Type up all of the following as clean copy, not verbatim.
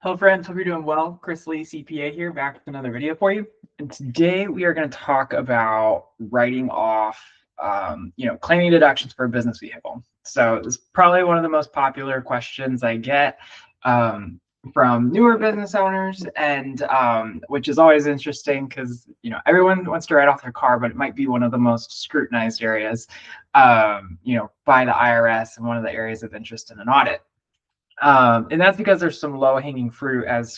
Hello friends, hope you're doing well. Chris Lee, CPA here, back with another video for you. And today we are going to talk about writing off, claiming deductions for a business vehicle. So this is probably one of the most popular questions I get from newer business owners, and which is always interesting because everyone wants to write off their car, but it might be one of the most scrutinized areas, by the IRS and one of the areas of interest in an audit. And that's because there's some low-hanging fruit as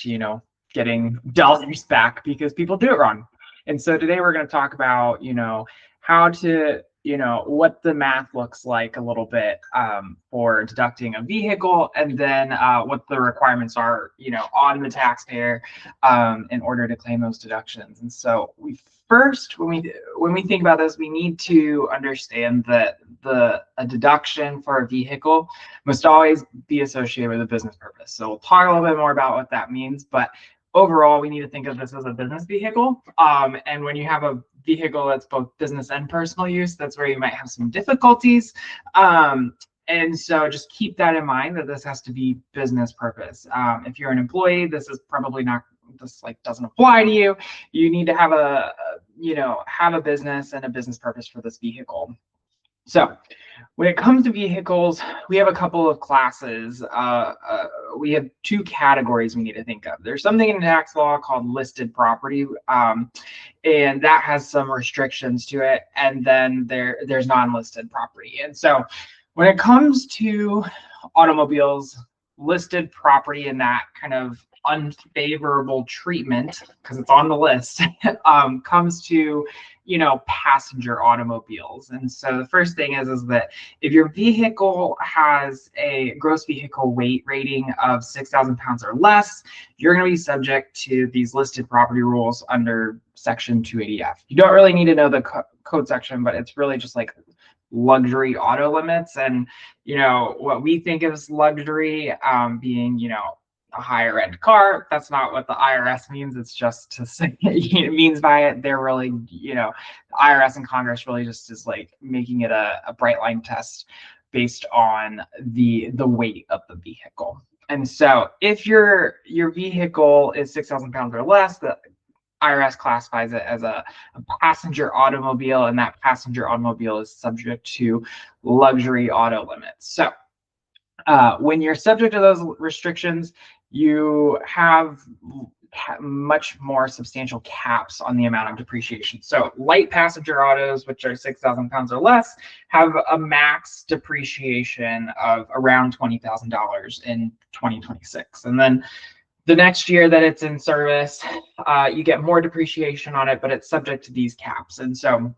getting dollars back because people do it wrong. And so today we're going to talk about how to what the math looks like a little bit for deducting a vehicle, and then what the requirements are on the taxpayer in order to claim those deductions. And so when we think about this, we need to understand that a deduction for a vehicle must always be associated with a business purpose. So we'll talk a little bit more about what that means, but overall, we need to think of this as a business vehicle. And when you have a vehicle that's both business and personal use, that's where you might have some difficulties. And so just keep that in mind, that this has to be business purpose. If you're an employee, this is probably not, this doesn't apply to you. You need to have a business and a business purpose for this vehicle. So when it comes to vehicles, we have a couple of classes. We have two categories we need to think of. There's something in tax law called listed property, and that has some restrictions to it. And then there's non-listed property. And so when it comes to automobiles, listed property and that kind of unfavorable treatment, because it's on the list, comes to passenger automobiles. And so the first thing is that if your vehicle has a gross vehicle weight rating of 6,000 pounds or less, you're going to be subject to these listed property rules under section 280F. You don't really need to know the code section, but it's really just like luxury auto limits. And what we think of luxury being a higher end car. That's not what the IRS means. It's just to say it means by it. They're really, the IRS and Congress really just is like making it a bright line test based on the weight of the vehicle. And so if your vehicle is 6,000 pounds or less, the IRS classifies it as a passenger automobile, and that passenger automobile is subject to luxury auto limits. So when you're subject to those restrictions, you have much more substantial caps on the amount of depreciation. So light passenger autos, which are 6,000 pounds or less, have a max depreciation of around $20,000 in 2026. And then the next year that it's in service, you get more depreciation on it, but it's subject to these caps. And so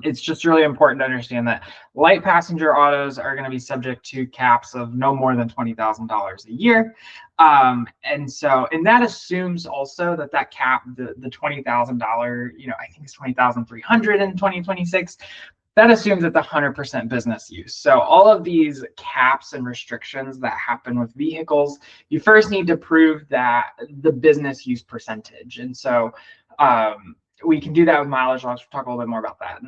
it's just really important to understand that light passenger autos are going to be subject to caps of no more than $20,000 a year. And that assumes also that cap, the $20,000, I think it's $20,300 in 2026. That assumes it's 100% business use. So all of these caps and restrictions that happen with vehicles, you first need to prove that the business use percentage. And so we can do that with mileage. I'll talk a little bit more about that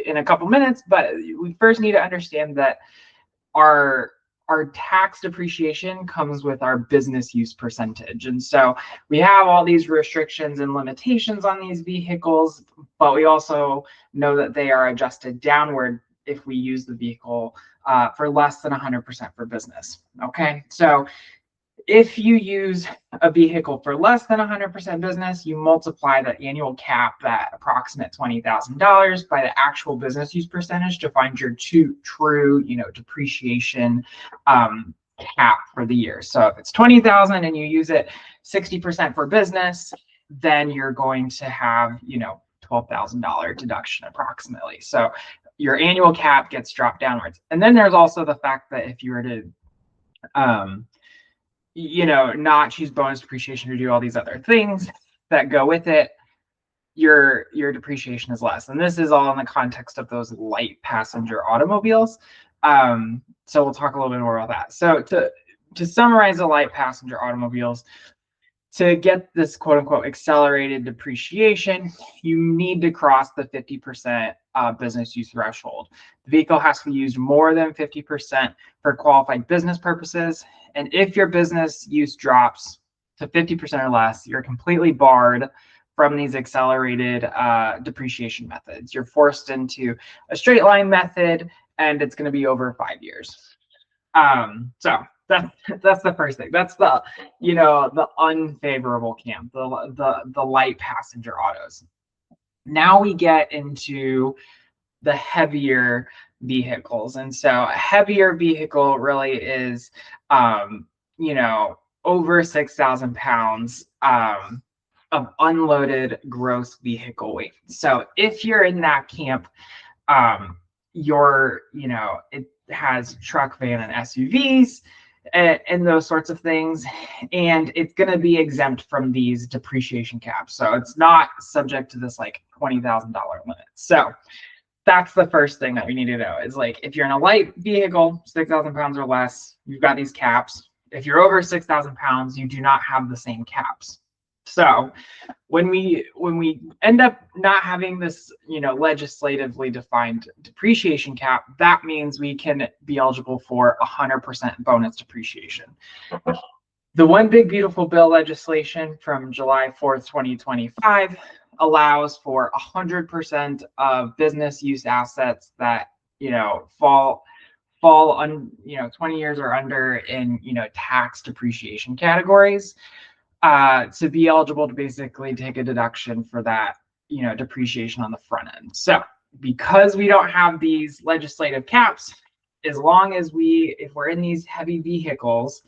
in a couple minutes. But we first need to understand that our tax depreciation comes with our business use percentage. And so we have all these restrictions and limitations on these vehicles, but we also know that they are adjusted downward if we use the vehicle for less than 100% for business. Okay, so if you use a vehicle for less than 100% business, you multiply the annual cap, that approximate $20,000, by the actual business use percentage to find your true, depreciation cap for the year. So if it's 20,000 and you use it 60% for business, then you're going to have, $12,000 deduction approximately. So your annual cap gets dropped downwards. And then there's also the fact that if you were to not choose bonus depreciation or do all these other things that go with it, your depreciation is less. And this is all in the context of those light passenger automobiles. So we'll talk a little bit more about that. So to summarize the light passenger automobiles, to get this quote unquote accelerated depreciation, you need to cross the 50% business use threshold. The vehicle has to be used more than 50% for qualified business purposes. And if your business use drops to 50% or less, you're completely barred from these accelerated depreciation methods. You're forced into a straight line method, and it's going to be over 5 years. So that's the first thing. That's the the unfavorable camp, the light passenger autos. Now we get into the heavier vehicles, and so a heavier vehicle really is over 6,000 pounds of unloaded gross vehicle weight. So if you're in that camp, it has truck, van, and SUVs and those sorts of things, and it's going to be exempt from these depreciation caps. So it's not subject to this like $20,000 limit. So that's the first thing that we need to know is like, if you're in a light vehicle, 6,000 pounds or less, you've got these caps. If you're over 6,000 pounds, you do not have the same caps. So when we end up not having this, legislatively defined depreciation cap, that means we can be eligible for 100% bonus depreciation. The One Big Beautiful Bill legislation from July 4th, 2025 allows for 100% of business use assets that, fall on, 20 years or under in, tax depreciation categories. To be eligible to basically take a deduction for that, depreciation on the front end. So because we don't have these legislative caps, as long as if we're in these heavy vehicles,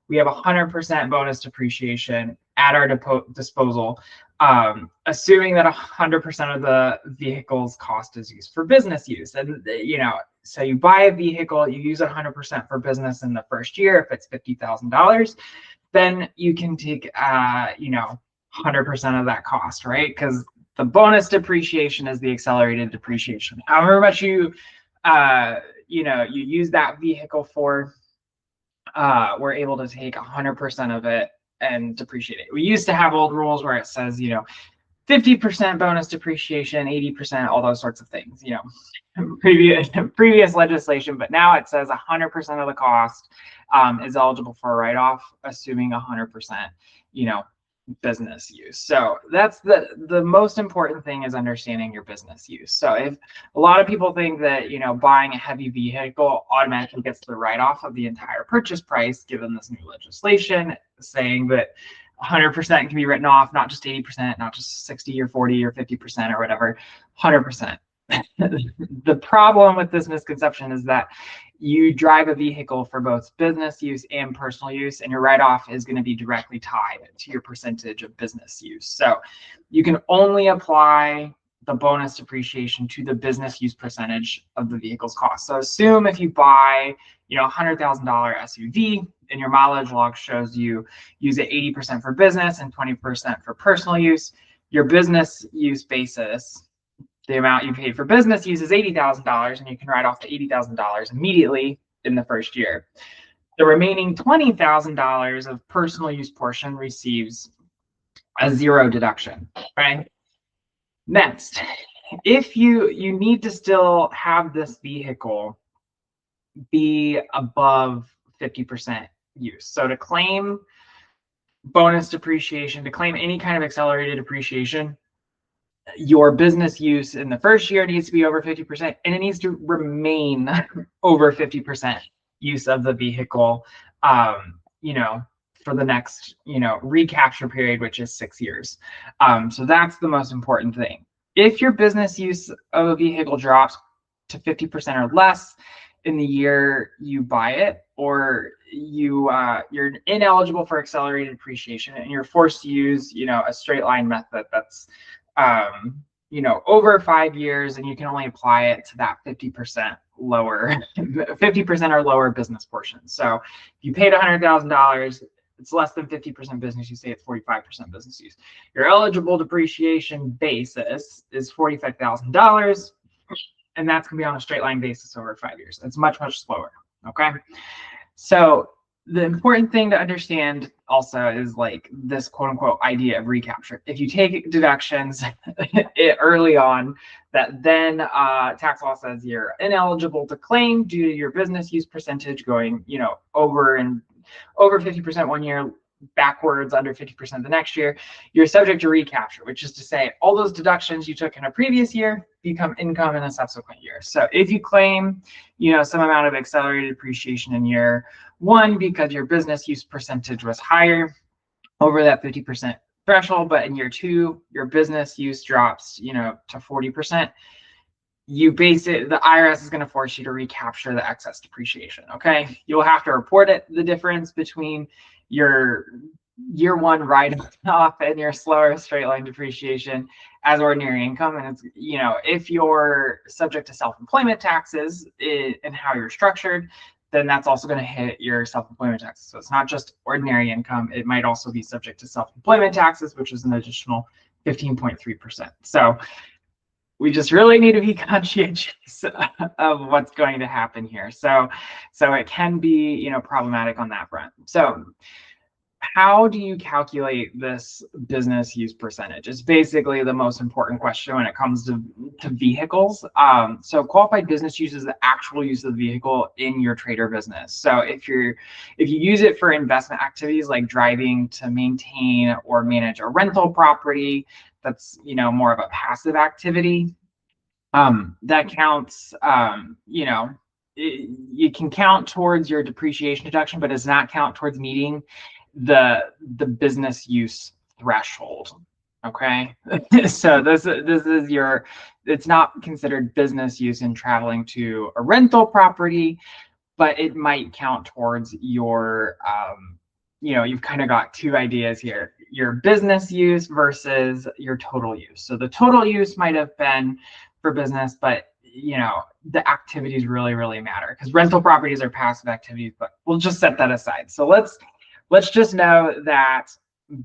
we have 100% bonus depreciation at our disposal, assuming that 100% of the vehicle's cost is used for business use. And, so you buy a vehicle, you use 100% for business in the first year, if it's $50,000. Then you can take 100% of that cost, right? Because the bonus depreciation is the accelerated depreciation. However much you use that vehicle for, we're able to take 100% of it and depreciate it. We used to have old rules where it says 50% bonus depreciation, 80%, all those sorts of things, previous legislation, but now it says 100% of the cost is eligible for a write-off, assuming 100%, business use. So that's the most important thing, is understanding your business use. So if a lot of people think that, buying a heavy vehicle automatically gets the write-off of the entire purchase price, given this new legislation saying that 100% can be written off, not just 80%, not just 60 or 40 or 50% or whatever, 100%. The problem with this misconception is that you drive a vehicle for both business use and personal use, and your write-off is going to be directly tied to your percentage of business use. So you can only apply the bonus depreciation to the business use percentage of the vehicle's cost. So assume if you buy, $100,000 SUV and your mileage log shows you use it 80% for business and 20% for personal use, your business use basis, the amount you paid for business use, is $80,000, and you can write off the $80,000 immediately in the first year. The remaining $20,000 of personal use portion receives a zero deduction, right? Next, if you need to still have this vehicle be above 50% use. So to claim bonus depreciation, to claim any kind of accelerated depreciation, your business use in the first year needs to be over 50%, and it needs to remain over 50% use of the vehicle, for the next, recapture period, which is 6 years. So that's the most important thing. If your business use of a vehicle drops to 50% or less in the year you buy it, or you're ineligible for accelerated depreciation and you're forced to use, a straight line method that's over 5 years, and you can only apply it to that 50% lower, 50% or lower business portion. So if you paid $100,000, it's less than 50% business use, say it's 45% business use. Your eligible depreciation basis is $45,000, and that's gonna be on a straight line basis over 5 years. It's much, much slower, okay? So the important thing to understand also is like this quote unquote idea of recapture. If you take deductions early on, that then tax law says you're ineligible to claim due to your business use percentage going, over 50% one year, backwards under 50% the next year, you're subject to recapture, which is to say all those deductions you took in a previous year become income in a subsequent year. So if you claim, some amount of accelerated depreciation in year one because your business use percentage was higher over that 50% threshold, but in year two, your business use drops, to 40%, the IRS is going to force you to recapture the excess depreciation. Okay, you'll have to report it, the difference between your year one write-off and your slower straight line depreciation as ordinary income. And it's, if you're subject to self-employment taxes and how you're structured, then that's also going to hit your self-employment taxes. So it's not just ordinary income. It might also be subject to self-employment taxes, which is an additional 15.3%. So we just really need to be conscientious of what's going to happen here. So it can be, problematic on that front. So how do you calculate this business use percentage? It's basically the most important question when it comes to vehicles. So qualified business use is the actual use of the vehicle in your trader business. So if you use it for investment activities like driving to maintain or manage a rental property, that's more of a passive activity. That counts. You can count towards your depreciation deduction, but does not count towards meeting the business use threshold. Okay, so this is it's not considered business use in traveling to a rental property, but it might count towards your you've kind of got two ideas here: your business use versus your total use. So the total use might have been for business, but the activities really matter, because rental properties are passive activities, but we'll just set that aside. So let's just know that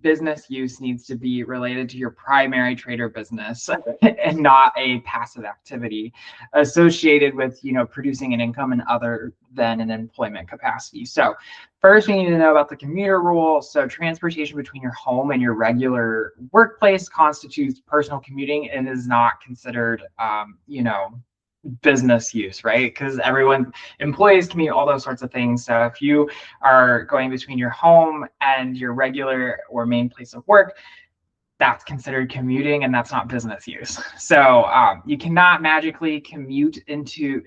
business use needs to be related to your primary trader business and not a passive activity associated with producing an income in other than an employment capacity. So first, we need to know about the commuter rule. So transportation between your home and your regular workplace constitutes personal commuting and is not considered business use, right? Because employees commute, all those sorts of things. So if you are going between your home and your regular or main place of work, that's considered commuting, and that's not business use. So you cannot magically commutes into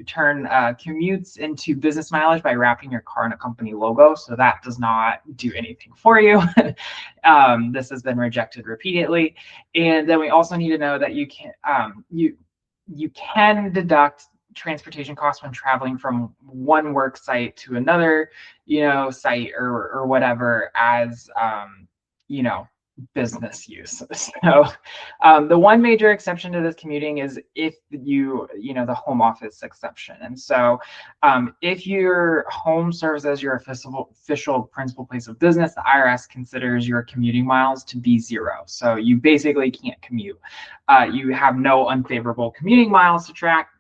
business mileage by wrapping your car in a company logo. So that does not do anything for you. This has been rejected repeatedly. And then we also need to know that you can deduct transportation costs when traveling from one work site to another, site or whatever as, business use. So the one major exception to this commuting is if the home office exception. And so if your home serves as your official principal place of business, the IRS considers your commuting miles to be zero. So you basically can't commute. You have no unfavorable commuting miles to track.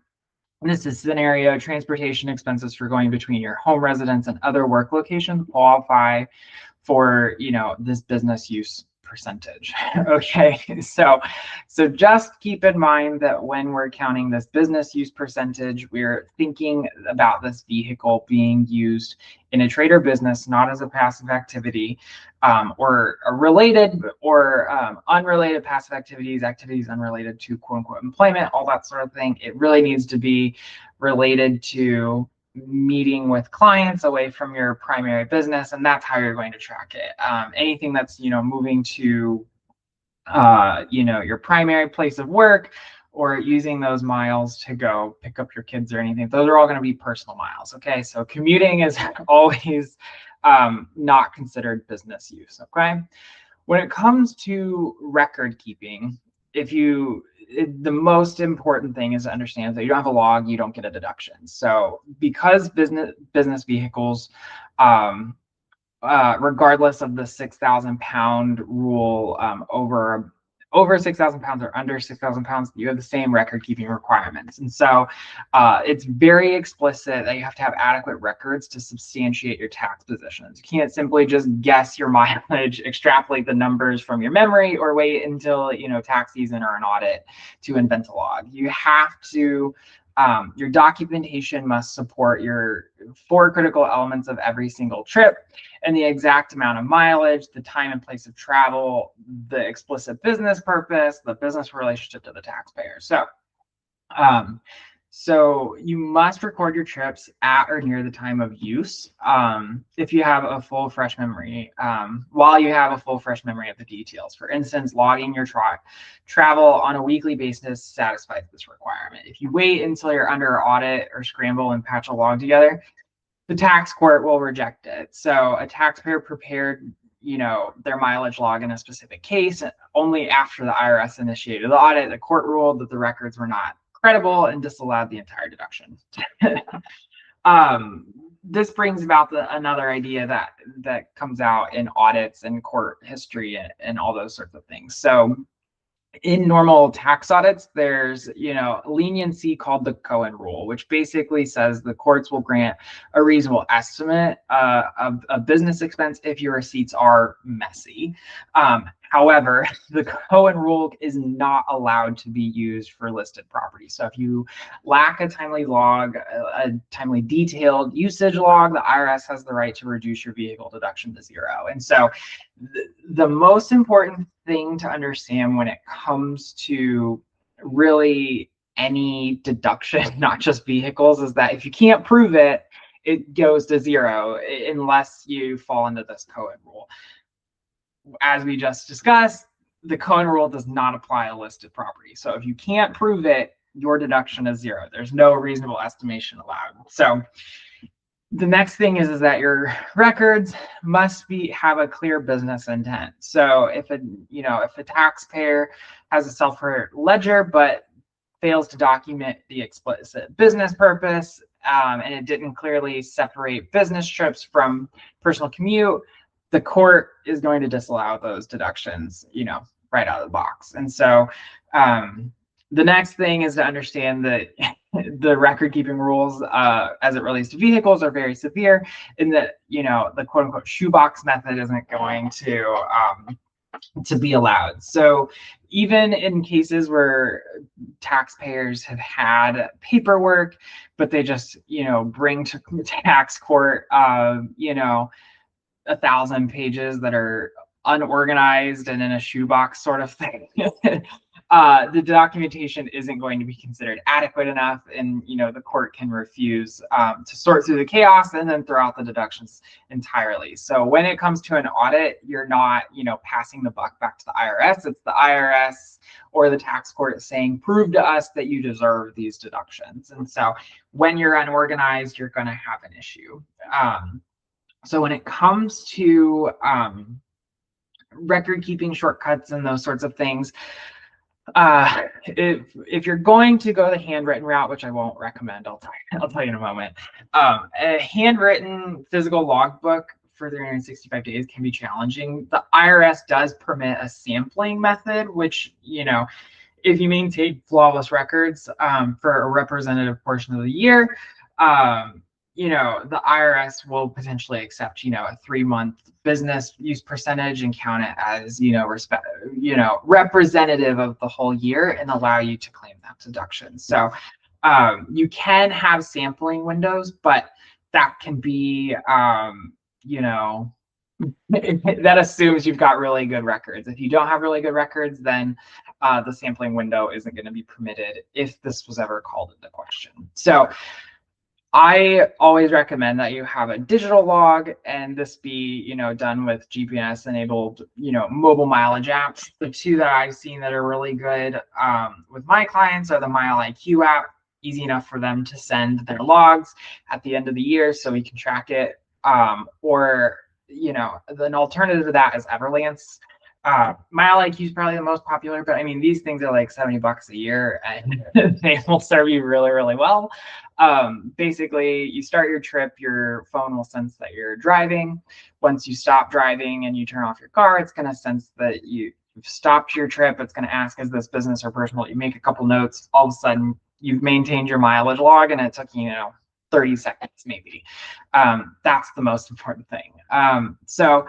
In this scenario, transportation expenses for going between your home residence and other work locations qualify for this business use percentage. Okay, so just keep in mind that when we're counting this business use percentage, we're thinking about this vehicle being used in a trader business, not as a passive activity, or a related or unrelated passive activities unrelated to quote unquote employment, all that sort of thing. It really needs to be related to meeting with clients away from your primary business, and that's how you're going to track it. Anything that's moving to your primary place of work, or using those miles to go pick up your kids or anything, those are all going to be personal miles. Okay, so commuting is always not considered business use. Okay, when it comes to record keeping, the most important thing is to understand that you don't have a log, you don't get a deduction. So because business vehicles, regardless of the 6,000 pound rule over over 6,000 pounds or under 6,000 pounds, you have the same record keeping requirements. And so it's very explicit that you have to have adequate records to substantiate your tax positions. You can't simply just guess your mileage, extrapolate the numbers from your memory, or wait until, tax season or an audit to invent a log. You have to your documentation must support your 4 critical elements of every single trip and the exact amount of mileage, the time and place of travel, the explicit business purpose, the business relationship to the taxpayer. So you must record your trips at or near the time of use if you have a full, fresh memory, while you have a full, fresh memory of the details. For instance, logging your travel on a weekly basis satisfies this requirement. If you wait until you're under audit or scramble and patch a log together, the tax court will reject it. So a taxpayer prepared their mileage log in a specific case only after the IRS initiated the audit. The court ruled that the records were not credible and disallowed the entire deduction. This brings about another idea that comes out in audits and court history and all those sorts of things. So in normal tax audits, there's leniency called the Cohen rule, which basically says the courts will grant a reasonable estimate of a business expense if your receipts are messy. However, the Cohen rule is not allowed to be used for listed property. So if you lack a timely log, a timely detailed usage log, the IRS has the right to reduce your vehicle deduction to 0. And so the most important thing to understand when it comes to really any deduction, not just vehicles, is that if you can't prove it, it goes to 0 unless you fall into this Cohen rule. As we just discussed, the Cohen rule does not apply to listed property. So if you can't prove it, your deduction is 0. There's no reasonable estimation allowed. So the next thing is that your records must have a clear business intent. So if a taxpayer has a self-report ledger but fails to document the explicit business purpose, and it didn't clearly separate business trips from personal commute, the court is going to disallow those deductions, right out of the box. And so the next thing is to understand that the record keeping rules as it relates to vehicles are very severe, in that the quote unquote shoebox method isn't going to be allowed. So even in cases where taxpayers have had paperwork, but they just bring to tax court 1,000 pages that are unorganized and in a shoebox sort of thing, the documentation isn't going to be considered adequate enough, and the court can refuse to sort through the chaos and then throw out the deductions entirely. So when it comes to an audit, you're not passing the buck back to the IRS. It's the IRS or the tax court saying, prove to us that you deserve these deductions. And so when you're unorganized, you're going to have an issue. So when it comes to record keeping shortcuts and those sorts of things, if you're going to go the handwritten route, which I won't recommend, I'll tell you in a moment, a handwritten physical logbook for 365 days can be challenging. The IRS does permit a sampling method, which if you maintain flawless records for a representative portion of the year, the IRS will potentially accept, a 3-month business use percentage and count it as, representative of the whole year and allow you to claim that deduction. So you can have sampling windows, but that can be, that assumes you've got really good records. If you don't have really good records, then the sampling window isn't going to be permitted if this was ever called into question. So I always recommend that you have a digital log, and this be, done with GPS enabled, mobile mileage apps. The two that I've seen that are really good with my clients are the MileIQ app, easy enough for them to send their logs at the end of the year so we can track it. Or, an alternative to that is Everlance. MileIQ is probably the most popular, but I mean, these things are like $70 a year and they will serve you really, really well. Basically, you start your trip, your phone will sense that you're driving. Once you stop driving and you turn off your car, it's going to sense that you've stopped your trip, it's going to ask, is this business or personal? You make a couple notes, all of a sudden you've maintained your mileage log, and it took you, 30 seconds maybe. That's the most important thing. So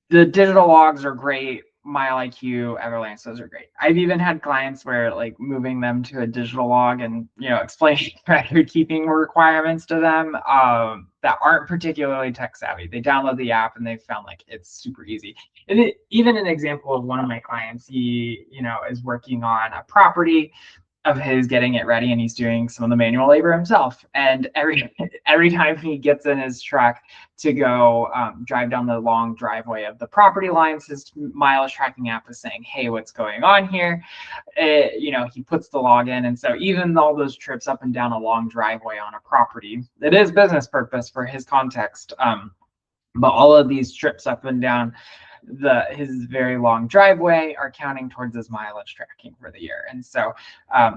the digital logs are great. MileIQ, Everlance, those are great. I've even had clients where like moving them to a digital log and explaining record keeping requirements to them that aren't particularly tech savvy. They download the app and they found like it's super easy. And even an example of one of my clients, he is working on a property of his, getting it ready, and he's doing some of the manual labor himself. And every time he gets in his truck to go drive down the long driveway of the property lines, his mileage tracking app is saying, hey, what's going on here? He puts the log in. And so even all those trips up and down a long driveway on a property, it is business purpose for his context. But all of these trips up and down his very long driveway are counting towards his mileage tracking for the year. And so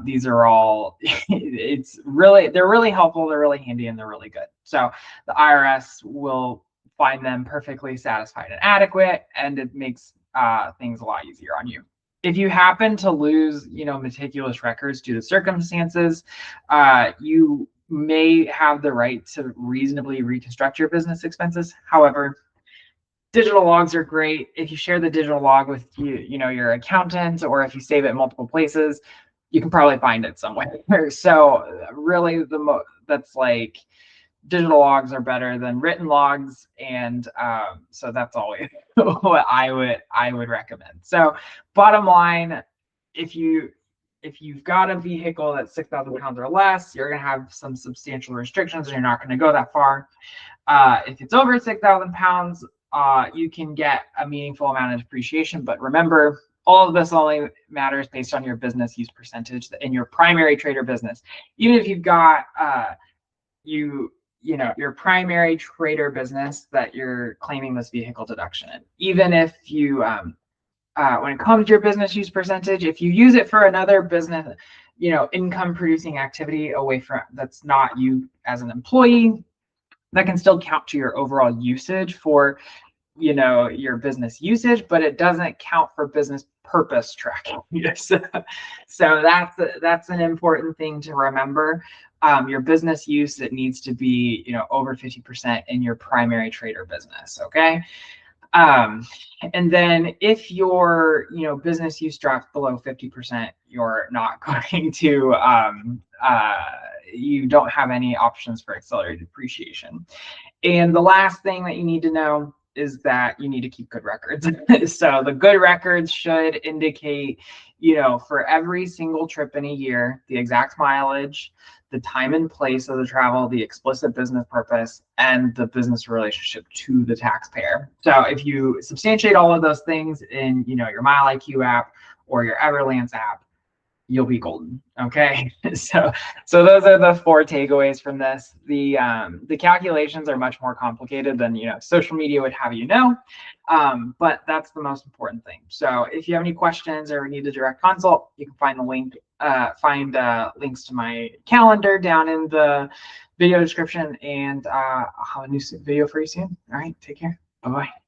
these are all they're really helpful, they're really handy, and they're really good. So the IRS will find them perfectly satisfied and adequate, and it makes things a lot easier on you. If you happen to lose meticulous records due to circumstances, you may have the right to reasonably reconstruct your business expenses. However, digital logs are great. If you share the digital log with your accountant, or if you save it in multiple places, you can probably find it somewhere. So really, that's like, digital logs are better than written logs, and so that's always what I would recommend. So bottom line, if you've got a vehicle that's 6,000 pounds or less, you're going to have some substantial restrictions, and you're not going to go that far. If it's over 6,000 pounds, you can get a meaningful amount of depreciation. But remember, all of this only matters based on your business use percentage in your primary trader business. Even if you've got your primary trader business that you're claiming this vehicle deduction in, even if you when it comes to your business use percentage, if you use it for another business, income producing activity away from, that's not you as an employee, that can still count to your overall usage for your business usage, but it doesn't count for business purpose tracking. So that's an important thing to remember. Your business use, it needs to be over 50% in your primary trader business. Okay. And then if your business use drops below 50%, you're not going to you don't have any options for accelerated depreciation. And the last thing that you need to know is that you need to keep good records. So the good records should indicate, for every single trip in a year, the exact mileage, the time and place of the travel, the explicit business purpose, and the business relationship to the taxpayer. So if you substantiate all of those things in your MileIQ app or your Everlance app, you'll be golden. Okay. So those are the 4 takeaways from this. The calculations are much more complicated than social media would have but that's the most important thing. So if you have any questions or need a direct consult, you can find the link links to my calendar down in the video description, and I'll have a new video for you soon. All right, take care. Bye-bye.